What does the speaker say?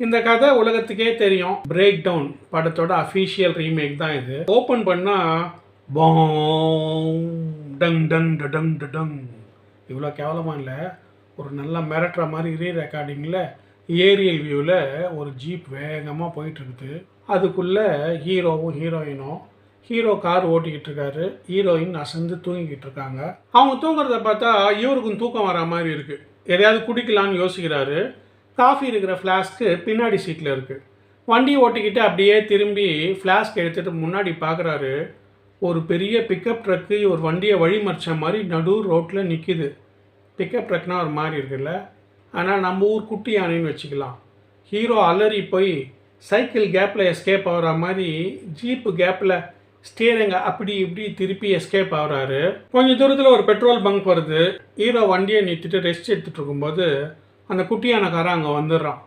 இந்த கதை உலகத்துக்கே தெரியும். பிரேக் டவுன் படத்தோட அஃபீஷியல் ரீமேக் தான் இது. ஓப்பன் பண்ணால் டங் டங் டங் டங். இவ்வளோ கேவலமாக இல்லை, ஒரு நல்ல மிரட்டுற மாதிரி ரீ ரெக்கார்டிங்கில் ஏரியல் வியூவில் ஒரு ஜீப் வேகமாக போயிட்டுருக்குது. அதுக்குள்ளே ஹீரோவும் ஹீரோயினும், ஹீரோ கார் ஓட்டிக்கிட்டு இருக்காரு, ஹீரோயின் அசந்து தூங்கிக்கிட்டு இருக்காங்க. அவங்க தூங்குறத பார்த்தா இவருக்கும் தூக்கம் வர மாதிரி இருக்குது. எதையாவது குடிக்கலான்னு யோசிக்கிறாரு. காஃபி இருக்கிற ஃப்ளாஸ்க்கு பின்னாடி சீட்டில் இருக்குது. வண்டி ஓட்டிக்கிட்டு அப்படியே திரும்பி ஃப்ளாஸ்க் எடுத்துகிட்டு முன்னாடி பார்க்குறாரு. ஒரு பெரிய பிக்கப் ட்ரக்கு ஒரு வண்டியை வழிமறிச்ச மாதிரி நடு ரோட்டில் நிற்கிது. பிக்கப் ட்ரக்னால் ஒரு மாதிரி இருக்குல்ல, ஆனால் நம்ம ஊர் குட்டி யானைன்னு வச்சுக்கலாம். ஹீரோ அலறி போய் சைக்கிள் கேப்பில் எஸ்கேப் ஆகிற மாதிரி ஜீப்பு கேப்பில் ஸ்டியரிங்கை அப்படி இப்படி திருப்பி எஸ்கேப் ஆகுறாரு. கொஞ்சம் தூரத்தில் ஒரு பெட்ரோல் பங்க் வருது. ஹீரோ வண்டியை நிறுத்திட்டு ரெஸ்ட் எடுத்துகிட்டு இருக்கும்போது அந்த குட்டியானக்காரன் அங்கே வந்துடுறான்.